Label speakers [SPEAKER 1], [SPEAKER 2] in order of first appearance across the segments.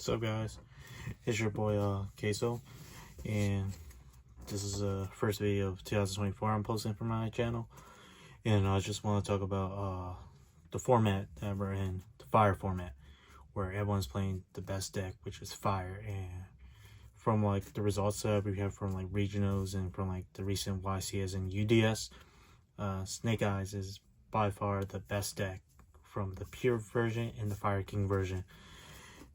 [SPEAKER 1] What's up, guys? It's your boy Queso, and this is the first video of 2024 I'm posting for my channel. And I just want to talk about the format that we're in, the fire format, where everyone's playing the best deck, which is fire. And from like the results that we have from like regionals and from like the recent YCS and UDS, Snake Eyes is by far the best deck from the pure version and the Fire King version.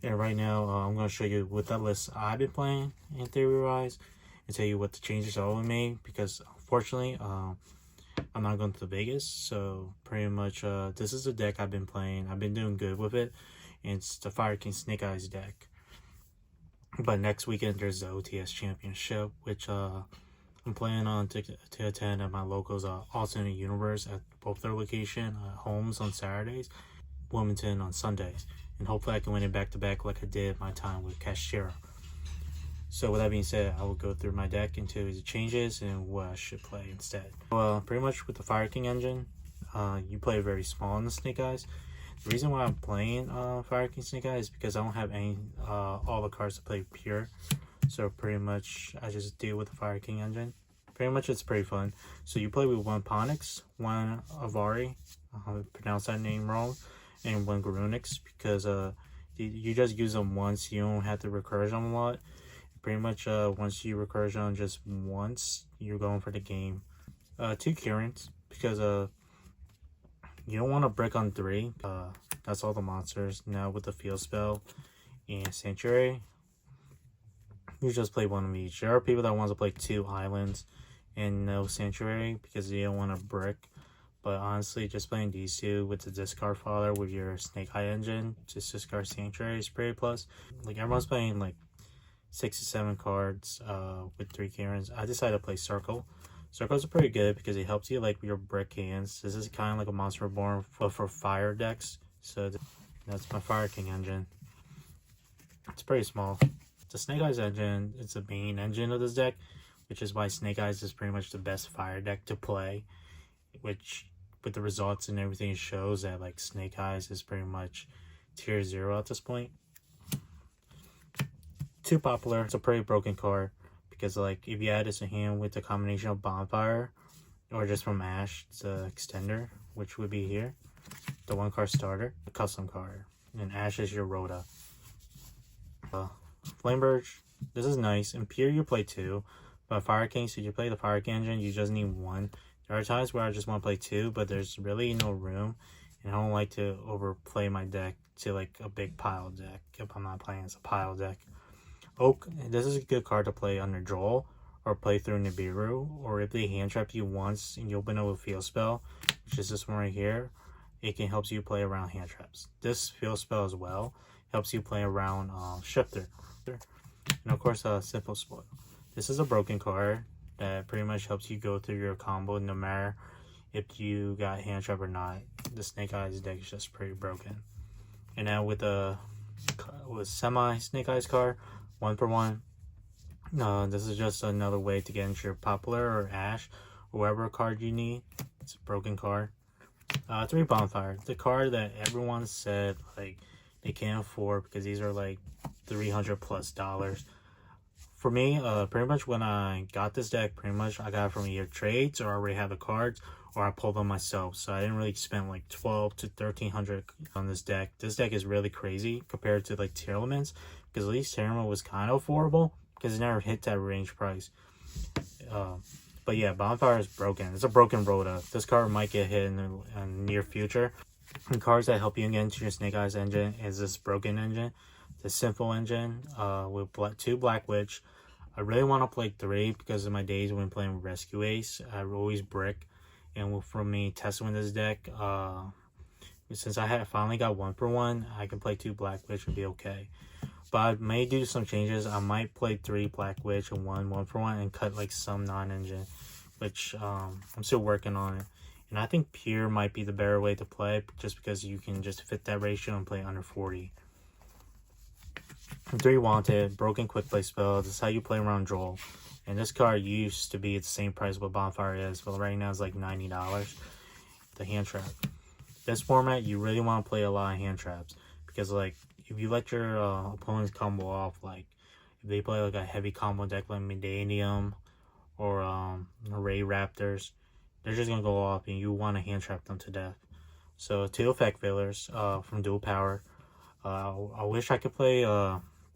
[SPEAKER 1] And right now, I'm going to show you what that list I've been playing in theory-wise and tell you what the changes are we made, because unfortunately, I'm not going to Vegas. So pretty much, this is the deck I've been playing. I've been doing good with it. And it's the Fire King Snake Eyes deck. But next weekend, there's the OTS Championship, which I'm planning on to attend at my locals alternate universe at both their location, homes on Saturdays, Wilmington on Sundays. And hopefully I can win it back-to-back like I did my time with Cashiera. So with that being said, I will go through my deck into the changes and what I should play instead. Well, pretty much with the Fire King engine, you play very small in the Snake Eyes. The reason why I'm playing Fire King Snake Eyes is because I don't have any all the cards to play pure. So pretty much I just deal with the Fire King engine. Pretty much it's pretty fun. So you play with one Ponix, one Avari, I pronounced that name wrong, and one Garunix, because you just use them once. You don't have to recursion them a lot. Pretty much once you recursion just once, you're going for the game. Two Currents, because you don't want to brick on 3. That's all the monsters. Now with the field spell and Sanctuary, you just play one of each. There are people that want to play 2 islands and no Sanctuary because they don't want to brick. But honestly, just playing these 2 with the discard fodder with your Snake Eye engine, just discard Sanctuary is pretty plus. Like everyone's playing like 6 to 7 cards with 3 Karens. I decided to play Circle. Circles are pretty good because it helps you like with your brick hands. This is kind of like a Monster Reborn for fire decks. So that's my Fire King engine. It's pretty small. The Snake Eyes engine is the main engine of this deck, which is why Snake Eyes is pretty much the best fire deck to play. Which, with the results and everything, it shows that like Snake Eyes is pretty much tier 0 at this point. Too popular. It's a pretty broken card because like if you add this in hand with the combination of Bonfire or just from Ash, it's an extender, which would be here. The 1-card starter, the custom card, and Ash is your Rhoda. Flamebird, this is nice. In pure you play 2, but Fire King, so you play the Fire King engine, you just need 1. There are times where I just want to play 2, but there's really no room, and I don't like to overplay my deck to like a big pile deck if I'm not playing as a pile deck. Oak, this is a good card to play under Joel or play through Nibiru, or if they hand trap you once and you open up a field spell, which is this one right here, it can help you play around hand traps. This field spell as well helps you play around Shifter. And of course, Simple Spoil. This is a broken card that pretty much helps you go through your combo no matter if you got hand trap or not. The Snake Eyes deck is just pretty broken. And now with the semi Snake Eyes card, 1 for 1. This is just another way to get into your Popular or Ash, or whatever card you need. It's a broken card. 3 Bonfire, the card that everyone said like they can't afford because these are like $300+ For me, pretty much when I got this deck, pretty much I got it from either trades or I already have the cards or I pulled them myself. So I didn't really spend like $1,200 to $1,300 on this deck. This deck is really crazy compared to like Tier Elements, because at least Tier Element was kind of affordable because it never hit that range price. But yeah, Bonfire is broken. It's a broken Rhoda. This card might get hit in the near future. And cards that help you get into your Snake Eyes engine is this broken engine, the Simple engine with 2 Black Witch. I really want to play 3 because of my days when playing Rescue Ace. I always brick. And for me, testing this deck, since I finally got 1 for 1, I can play 2 Black Witch and be okay. But I may do some changes. I might play 3 Black Witch and 1 for 1 and cut like some non-engine, which I'm still working on it. And I think pure might be the better way to play just because you can just fit that ratio and play under 40. 3 Wanted, broken quick play spell. This is how you play around Joel. And this card used to be at the same price what Bonfire is, but right now it's like $90. The hand trap. This format, you really want to play a lot of hand traps because like if you let your opponents combo off, like if they play like a heavy combo deck like Medanium or Ray Raptors, they're just gonna go off and you want to hand trap them to death. So 2 effect failures from dual power. I wish I could play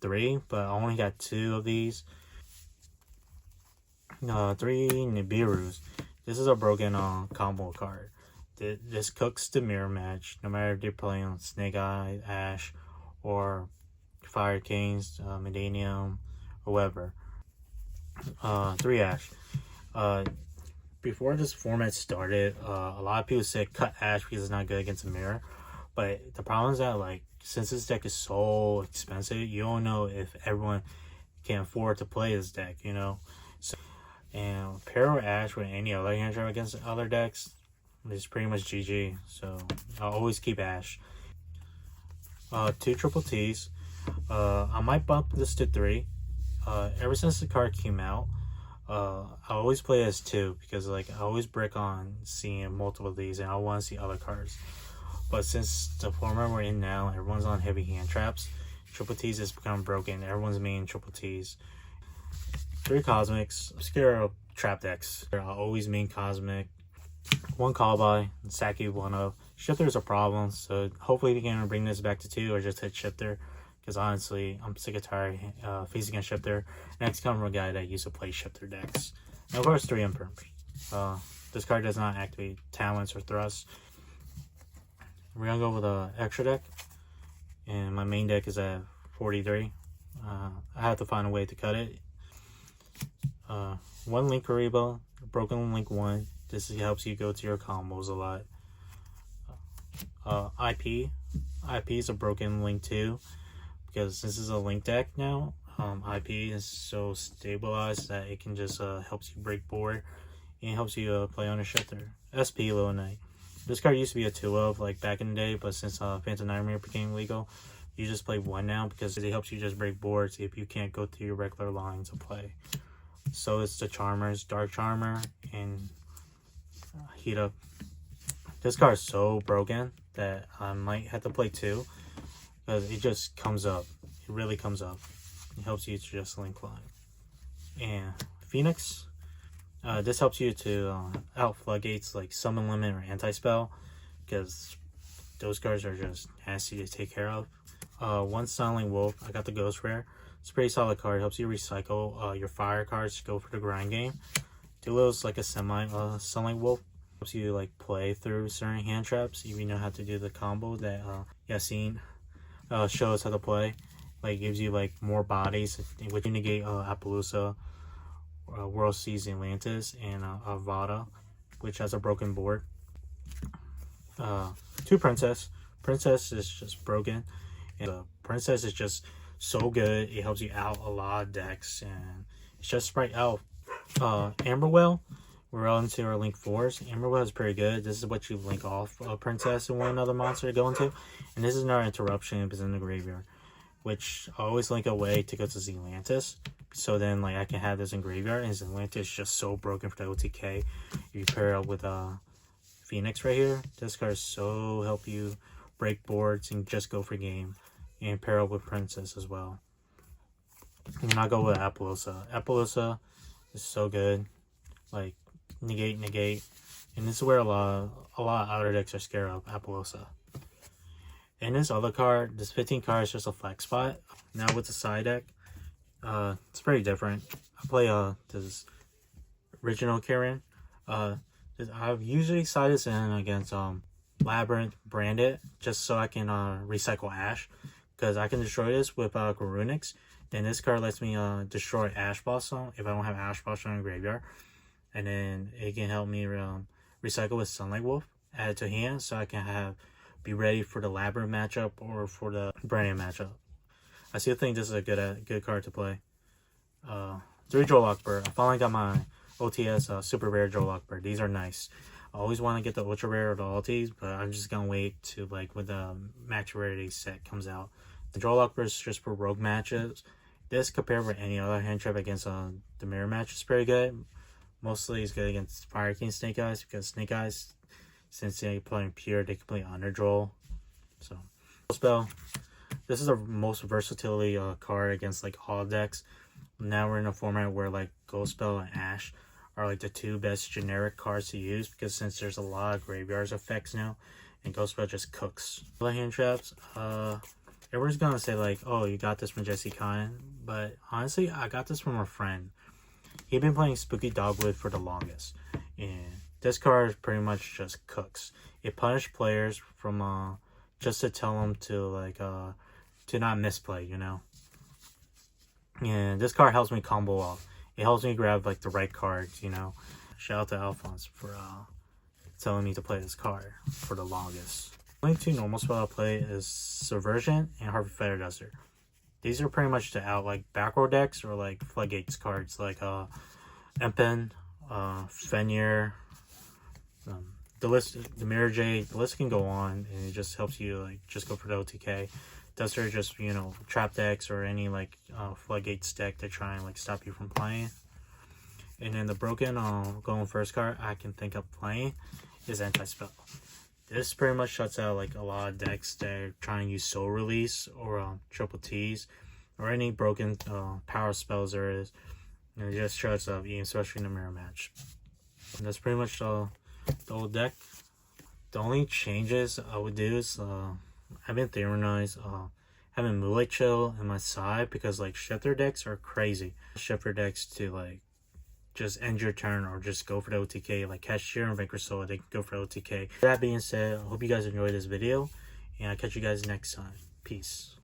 [SPEAKER 1] 3, but I only got 2 of these. 3 Nibiru's. This is a broken combo card. This cooks the mirror match, no matter if they're playing Snake Eye, Ash, or Fire Kings, Medanium, or whatever. 3 Ash. Before this format started, a lot of people said cut Ash because it's not good against a mirror. But the problem is that, like, since this deck is so expensive, you don't know if everyone can afford to play this deck, you know? So, and pair Ash with any other hand trap against other decks, it's pretty much GG. So I'll always keep Ash. 2 triple T's. I might bump this to 3. Ever since the card came out, I always play as 2 because, like, I always break on seeing multiple of these and I want to see other cards. But since the format we're in now, everyone's on heavy hand traps. Triple T's has become broken. Everyone's main triple T's. 3 Cosmics. I'm scared of trap decks. I always main Cosmic. 1 call by, Saki 1 of. Shifter's a problem, so hopefully we can bring this back to 2 or just hit Shifter. Because honestly, I'm sick and tired facing a Shifter. Next come from a guy that used to play Shifter decks. And of course, 3 Imperms. This card does not activate talents or thrusts. We're gonna go with a extra deck, and my main deck is at 43. I have to find a way to cut it. 1 Link Karibo, Broken Link 1. This helps you go to your combos a lot. IP is a Broken Link 2 because this is a Link deck now. IP is so stabilized that it can just helps you break board and helps you play on a Shifter. SP Little Knight. This card used to be a 2 of, like, back in the day, but since Phantom Nightmare became legal, you just play 1 now because it helps you just break boards if you can't go through your regular lines of play. So it's the Charmers, Dark Charmer, and Heat Up. This card is so broken that I might have to play 2 because it just comes up. It really comes up. It helps you to just link line. And Phoenix. This helps you to out floodgates like Summon Limit or Anti-Spell because those cards are just nasty to take care of. 1 Silent Wolf. I got the Ghost Rare. It's a pretty solid card. Helps you recycle your fire cards to go for the grind game. Duo's like a semi Silent Wolf. Helps you like play through certain hand traps if you know how to do the combo that Yassine shows how to play. Like, gives you like more bodies, which you negate Appaloosa, World Seas Atlantis, and Avada, which has a broken board. 2 Princess. Princess is just broken, and Princess is just so good. It helps you out a lot of decks, and it's just Sprite Elf. Amberwell. We're on to our Link 4s. Amberwell is pretty good. This is what you link off Princess and one another monster to go into, and this is not an interruption if it's in the graveyard, which I always link away to go to Atlantis. So then, like, I can have this in graveyard, and Atlantis is just so broken for the OTK. You pair it up with Phoenix right here. This card so help you break boards and just go for game, and pair up with Princess as well. And then I go with Appaloosa. Appaloosa is so good. Like, negate, and this is where a lot of outer decks are scared of Appaloosa. And this other card, this 15 card is just a flex spot. Now with the side deck, it's pretty different. I play this original Karen. I've usually sided this in against Labyrinth Branded just so I can recycle Ash, because I can destroy this with Garunix. Then this card lets me destroy Ash Blossom if I don't have Ash Blossom in the graveyard, and then it can help me recycle with Sunlight Wolf, add it to hand, so I can be ready for the Labyrinth matchup or for the Branded matchup. I still think this is a good card to play. 3 Jolok Bird. I finally got my OTS super rare Jolok Bird. These are nice. I always want to get the ultra rare or the ultis, but I'm just gonna wait to, like, when the max rarity set comes out. The Jolok Bird is just for rogue matches. This, compared with any other hand trap against the mirror match, is pretty good. Mostly it's good against Fire King Snake Eyes, because Snake Eyes, since they're playing pure, they can play under draw. So spell. This is the most versatility card against like all decks. Now we're in a format where like Ghost Spell and Ash are like the two best generic cards to use, because since there's a lot of graveyards effects now, and Ghost Spell just cooks. The hand traps, everyone's gonna say like, oh, you got this from Jesse Kine, but honestly, I got this from a friend. He'd been playing Spooky Dogwood for the longest, and this card pretty much just cooks. It punishes players from just to tell them to like to not misplay, you know. And this card helps me combo off. It helps me grab like the right cards, you know. Shout out to Alphonse for telling me to play this card for the longest. The only two normal spells I play is Subversion and Harvey Feather Duster. These are pretty much to out like back row decks or like Floodgates cards like Empen, Fenrir, the Mirror Jade. The list can go on, and it just helps you like just go for the OTK. Duster just, you know, trap decks or any like Floodgates deck to try and like stop you from playing. And then the broken going first card I can think of playing is Anti-Spell. This pretty much shuts out like a lot of decks that are trying to use Soul Release or Triple T's or any broken power spells there is. And it just shuts up, especially in the mirror match. And that's pretty much the whole deck. The only changes I would do is I've been theorizing having Moonlight Chill in my side, because like shifter decks are crazy. Shifter decks to like just end your turn or just go for the OTK, like Cashier and Vanquish Soul, they can go for OTK. That being said, I hope you guys enjoyed this video, and I'll catch you guys next time. Peace.